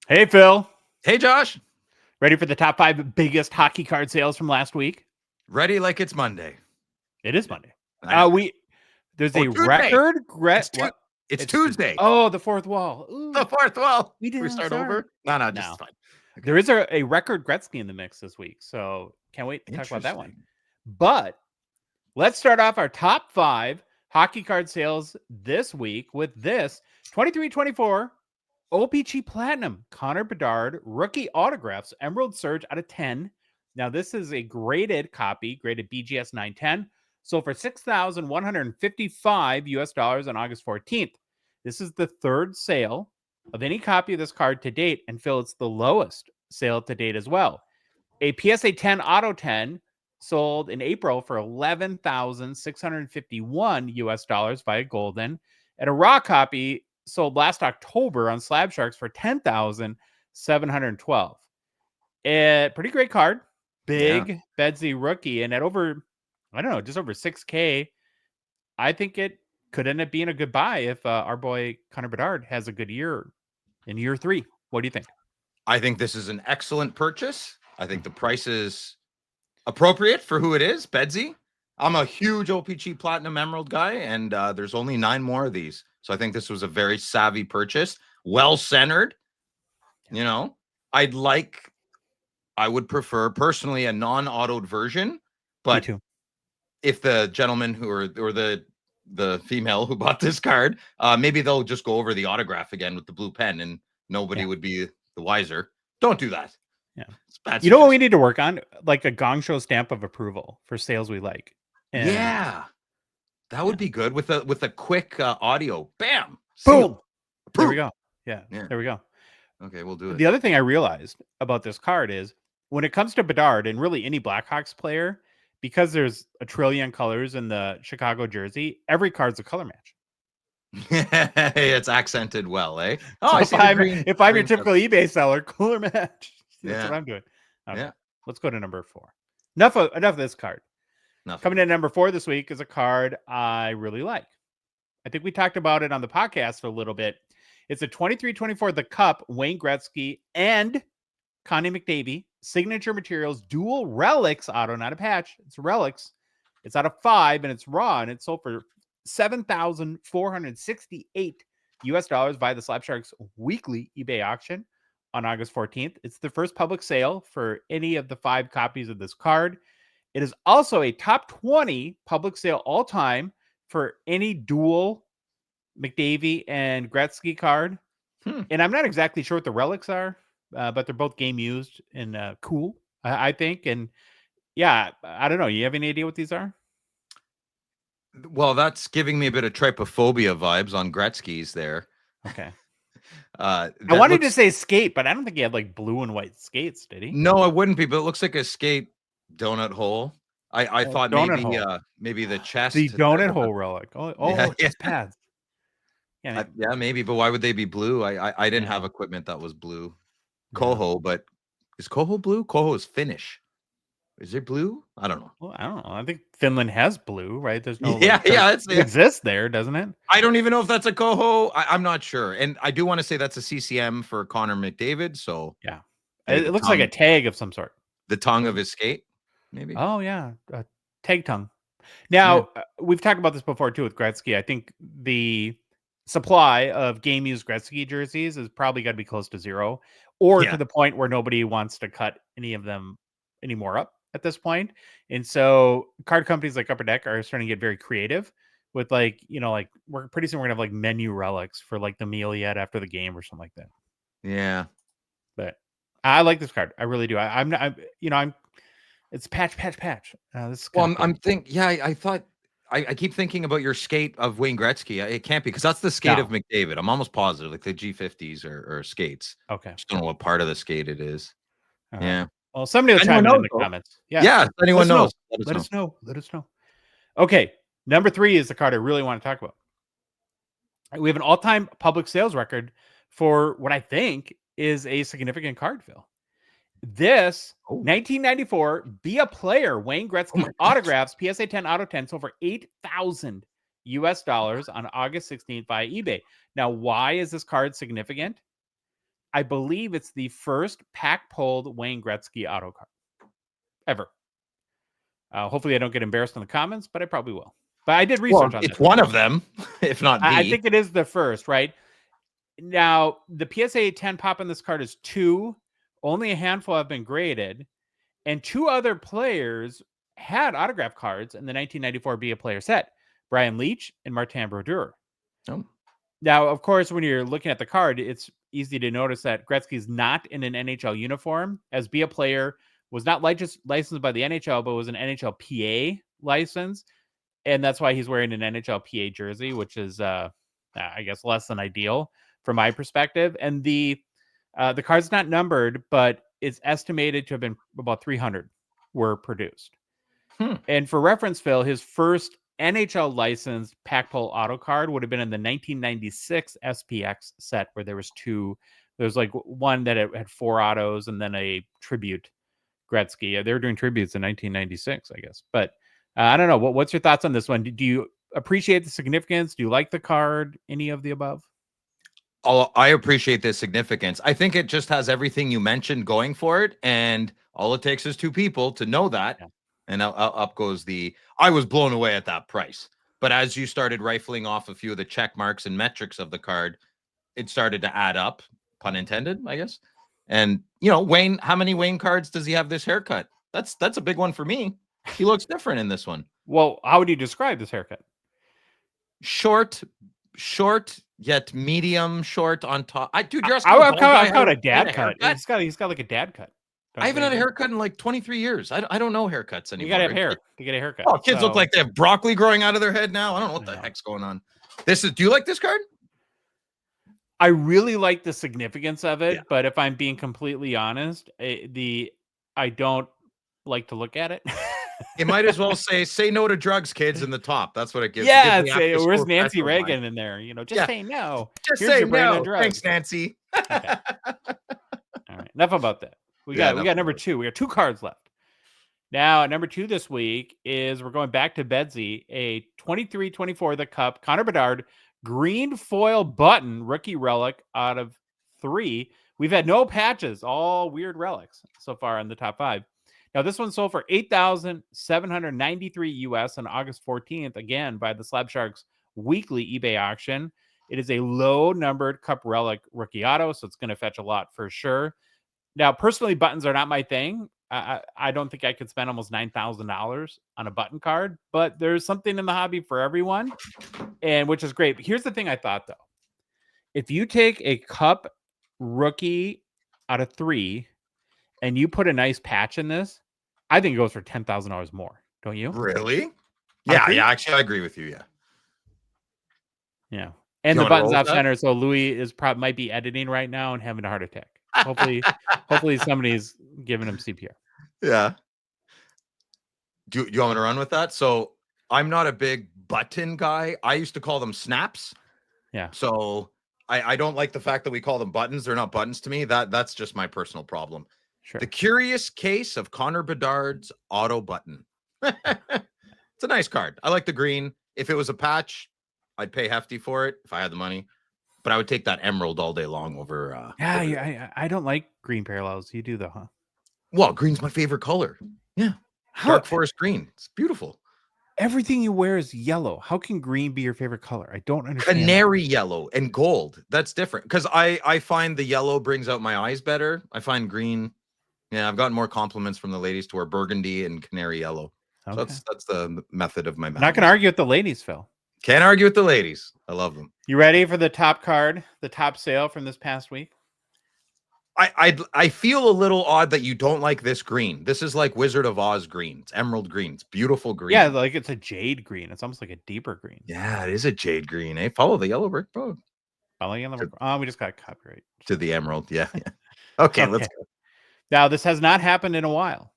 Hey, Phil. Hey, Josh. Ready for the top 5 biggest hockey card sales from last week? Ready like it's Monday. It is Monday. I know. There's Oh, a Tuesday. record. It's it's It's Tuesday. Tuesday. Oh, the fourth wall. The Ooh, fourth wall. we We didn't start start. over? No, just No, fine. Okay. there is a record Gretzky in the mix this week, so can't wait to talk about that one. Interesting. But let's start off our top 5 hockey card sales this week with this 23-24 O-Pee-Chee Platinum Connor Bedard rookie autographs Emerald Surge out of 10. Now this is a graded copy, graded BGS 910, sold for $6,155 US on August 14th. This is the third sale of any copy of this card to date, and Phil, it's the lowest sale to date as well. A PSA 10 Auto 10 sold in April for $11,651 US via Golden, and a raw copy sold last October on Slab Sharks for $10,712. Pretty great card. Big Bedsy rookie. And at over, I don't know, just over 6K, I think it could end up being a good buy if our boy Connor Bedard has a good year in year 3. What do you think? I think this is an excellent purchase. I think the price is appropriate for who it is, Bedsy. I'm a huge O-Pee-Chee Platinum Emerald guy, and there's only 9 more of these. So I think this was a very savvy purchase, well-centered. You know, I would prefer personally a non-autoed version, but Me too. if the gentleman or the female who bought this card, maybe they'll just go over the autograph again with the blue pen, and nobody would be the wiser. Don't do that. Yeah. It's bad. You know what we need to work on? Like a Gongshow stamp of approval for sales we like. And yeah, that would be good with a quick audio. Bam. Boom. There we go. Yeah, there we go. Okay, we'll do it. The other thing I realized about this card is when it comes to Bedard and really any Blackhawks player, because there's a trillion colors in the Chicago jersey, every card's a color match. It's accented well, eh? Oh, so if I'm your typical eBay seller, color match. That's what I'm doing. Okay. Yeah. Let's go to number 4. Enough of this card. Coming in at number 4 this week is a card I really like. I think we talked about it on the podcast a little bit. It's a 23-24 The Cup Wayne Gretzky and Connor McDavid signature materials dual relics auto, not a patch. It's relics. It's out of 5 and it's raw, and it's sold for $7,468 via the Slab Sharks weekly eBay auction on August 14th. It's the first public sale for any of the 5 copies of this card. It is also a top 20 public sale all time for any dual McDavid and Gretzky card. And I'm not exactly sure what the relics are, but they're both game used and cool, I think. And yeah, I don't know. You have any idea what these are? Well, that's giving me a bit of trypophobia vibes on Gretzky's there. Okay. I wanted to say skate, but I don't think he had like blue and white skates, did he? No, it wouldn't be, but it looks like a skate donut hole. I thought maybe the chest. The donut hole relic. Just pads. Yeah, maybe, but why would they be blue? I didn't have equipment that was blue. Coho, but is Coho blue? Coho is Finnish. Is it blue? I don't know. Well, I don't know. I think Finland has blue, right? There's no it exists there, doesn't it? I don't even know if that's a Coho. I'm not sure. And I do want to say that's a CCM for Connor McDavid. So yeah, it looks like a tag of some sort. The tongue of his skate, maybe. Oh yeah, tag tongue. Now we've talked about this before too with Gretzky. I think the supply of game used Gretzky jerseys is probably got to be close to 0, or to the point where nobody wants to cut any of them anymore up at this point. And so card companies like Upper Deck are starting to get very creative with we're pretty soon we're gonna have like menu relics for like the meal you had after the game or something like that. Yeah. But I like this card. I really do. It's patch. I thought I keep thinking about your skate of Wayne Gretzky. It can't be, because that's the skate of McDavid. I'm almost positive, like the G50s or skates. Okay. Just don't know what part of the skate it is. Yeah. Well, somebody will chime in the comments. Yeah. If anyone knows, let us know. Okay. Number 3 is the card I really want to talk about. We have an all-time public sales record for what I think is a significant card, Phil. This 1994 Be a Player Wayne Gretzky autographs PSA 10 Auto 10 sold for $8,000 on August 16th via eBay. Now, why is this card significant? I believe it's the first pack-pulled Wayne Gretzky auto card ever. Hopefully I don't get embarrassed in the comments, but I probably will. But I did research on it's this. one of them, if not the. I think it is the first, right? Now, the PSA 10 pop on this card is 2. Only a handful have been graded. And 2 other players had autograph cards in the 1994 Be a Player set. Brian Leach and Martin Brodeur. Oh. Now, of course, when you're looking at the card, it's easy to notice that Gretzky's not in an NHL uniform, as Be a Player was not licensed by the NHL, but was an NHL PA license. And that's why he's wearing an NHL PA jersey, which is, I guess, less than ideal from my perspective. And the card's not numbered, but it's estimated to have been about 300 were produced. And for reference, Phil, his first NHL licensed pack pull auto card would have been in the 1996 SPX set, where there was 2. There's like one that had 4 autos and then a tribute Gretzky. They were doing tributes in 1996, I guess. But I don't know. What's your thoughts on this one? Do you appreciate the significance? Do you like the card? Any of the above? I appreciate the significance. I think it just has everything you mentioned going for it. And all it takes is 2 people to know that. Yeah. And up goes the... I was blown away at that price. But as you started rifling off a few of the check marks and metrics of the card, it started to add up, pun intended, I guess. And, Wayne, how many Wayne cards does he have this haircut? That's a big one for me. He looks different in this one. Well, how would you describe this haircut? Short, yet medium short on top. Dude, you're I've got a dad cut. He's got like a dad cut. I haven't had a haircut in like 23 years. I don't know haircuts anymore. You gotta have hair to get a haircut. Oh, kids look like they have broccoli growing out of their head now. I don't know what the heck's going on. Do you like this card? I really like the significance of it, but if I'm being completely honest, I don't like to look at it. It might as well say no to drugs, kids, in the top. That's what it gives. Yeah, where's Nancy Reagan in there? Just say no. Just say no. Thanks, Nancy. Okay. All right, enough about that. We got number 2. We got 2 cards left. Now, number 2 this week is we're going back to Bedsy, a 23-24 the Cup Connor Bedard green foil button rookie relic out of 3. We've had no patches, all weird relics so far in the top 5. Now, this one sold for $8,793 US on August 14th, again by the Slab Sharks weekly eBay auction. It is a low-numbered Cup relic rookie auto, so it's going to fetch a lot for sure. Now, personally, buttons are not my thing. I don't think I could spend almost $9,000 on a button card, but there's something in the hobby for everyone, and which is great. But here's the thing I thought, though. If you take a Cup rookie out of 3 and you put a nice patch in this, I think it goes for $10,000 more. Don't you? Really? Yeah. Actually, I agree with you. Yeah. And the button's off center, so Louis might be editing right now and having a heart attack. Hopefully somebody's giving him CPR. Yeah. Do you want me to run with that? So I'm not a big button guy. I used to call them snaps. Yeah. So I don't like the fact that we call them buttons. They're not buttons to me. That's just my personal problem. Sure. The curious case of Connor Bedard's auto button. It's a nice card. I like the green. If it was a patch, I'd pay hefty for it if I had the money. But I would take that emerald all day long over. I don't like green parallels. You do though, huh? Well, green's my favorite color. Yeah. Dark forest green. It's beautiful. Everything you wear is yellow. How can green be your favorite color? I don't understand. Canary yellow and gold. That's different. Because I find the yellow brings out my eyes better. I find green. Yeah, I've gotten more compliments from the ladies to wear burgundy and canary yellow. Okay. So that's the method of my madness. Not going to argue with the ladies, Phil. Can't argue with the ladies. I love them. You ready for the top card, the top sale from this past week? I feel a little odd that you don't like this green. This is like Wizard of Oz green. It's emerald green. It's beautiful green. Yeah, like it's a jade green. It's almost like a deeper green. Yeah, it is a jade green. Hey, follow the yellow brick road. Follow yellow brick. Oh, we just got copyright. To the emerald. Yeah. Okay, let's go. Now, this has not happened in a while.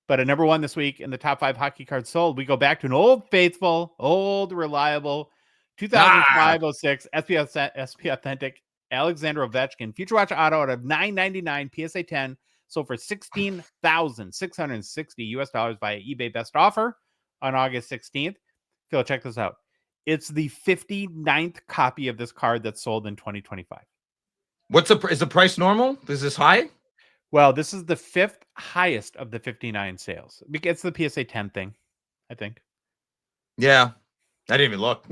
But at number 1 this week in the top 5 hockey cards sold, we go back to an old faithful, old reliable 2005-06 SP Authentic Alexander Ovechkin Future Watch auto out of $9.99 PSA 10 sold for $16,660 US via eBay best offer on August 16th. Phil, check this out. It's the 59th copy of this card that's sold in 2025. Is the price normal? Is this high? Well, this is the 5th highest of the 59 sales. It's the PSA 10 thing, I think. Yeah. I didn't even look.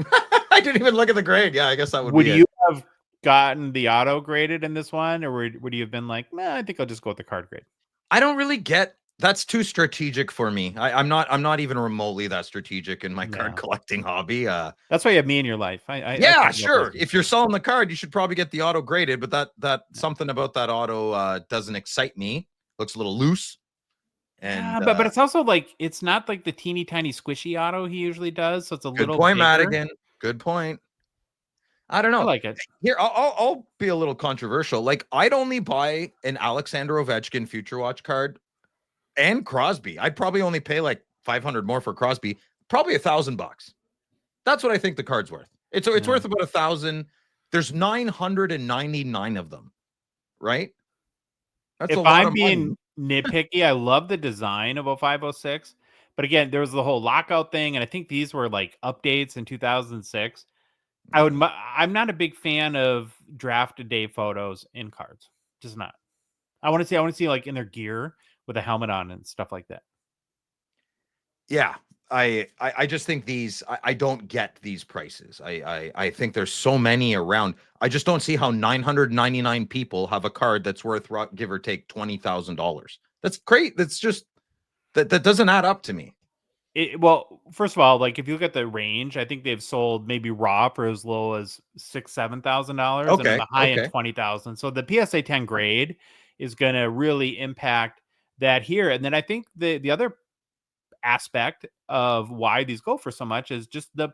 I didn't even look at the grade. Yeah, I guess that would Would be you it. have gotten the auto graded in this one, or would you have been like, nah, I think I'll just go with the card grade? I don't really get that's too strategic for me. I'm not even remotely that strategic in my card collecting hobby. That's why you have me in your life. Yeah, sure. If you're selling the card, you should probably get the auto graded, but something about that auto doesn't excite me. Looks a little loose. And but it's also like it's not like the teeny tiny squishy auto he usually does, so it's a little bigger. Madigan. Good point. I don't know. I like it. Here, I'll be a little controversial. Like, I'd only buy an Alexander Ovechkin Future Watch card and Crosby. I'd probably only pay like 500 more for Crosby, probably $1,000. That's what I think the card's worth. It's worth about 1,000. There's 999 of them, right? That's if I'm being nitpicky, I love the design of 0506, but again, there was the whole lockout thing, and I think these were like updates in 2006. I'm not a big fan of draft day photos in cards. Just not. I want to see like in their gear with a helmet on and stuff like that. Yeah. I just think I don't get these prices. I think there's so many around. I just don't see how 999 people have a card that's worth give or take $20,000. That's great. That's just that doesn't add up to me. Well, first of all, like if you look at the range, I think they've sold maybe raw for as low as $6,000-$7,000, and then the high end 20,000. So the PSA 10 grade is going to really impact that here. And then I think the other aspect of why these go for so much is just the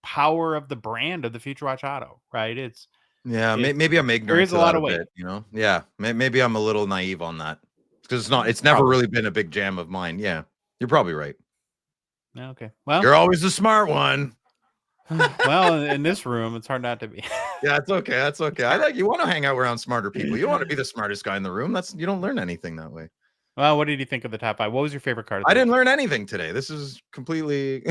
power of the brand of the Future Watch Auto, right? Maybe I'm ignorant. There is a lot of weight, you know. Yeah, maybe I'm a little naive on that because it's never really been a big jam of mine. Yeah, you're probably right. Okay. Well, you're always the smart one. Well, in this room, it's hard not to be. Yeah, that's okay. That's okay. You want to hang out around smarter people. You don't want to be the smartest guy in the room. You don't learn anything that way. Well, what did you think of the top 5? What was your favorite card? I didn't learn anything today. This is completely.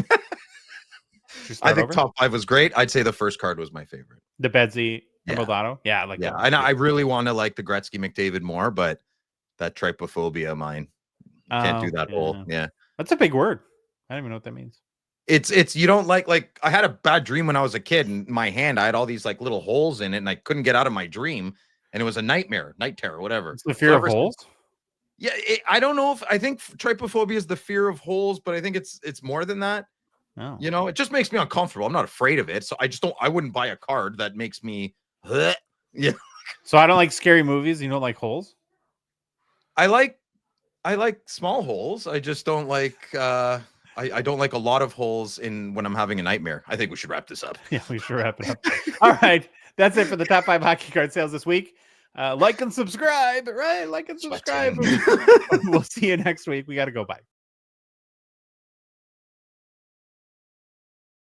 I think top 5 was great. I'd say the first card was my favorite. The Bedzi Emerald Auto. Yeah, that. I really want to like the Gretzky McDavid more, but that trypophobia mine. Can't do that whole. Yeah. That's a big word. I don't even know what that means. It's you don't like I had a bad dream when I was a kid, and my hand I had all these like little holes in it, and I couldn't get out of my dream, and it was a nightmare, night terror, whatever. It's the fear of holes. Yeah, I don't know if I think trypophobia is the fear of holes, but I think it's more than that. Oh. You know, it just makes me uncomfortable. I'm not afraid of it, so I wouldn't buy a card that makes me. Yeah. So I don't like scary movies. You don't like holes? I like small holes. I just don't like. I don't like a lot of holes when I'm having a nightmare. I think we should wrap this up. Yeah, we should wrap it up. All right. That's it for the top 5 hockey card sales this week. Like and subscribe, right? Like and subscribe. We'll see you next week. We got to go. Bye.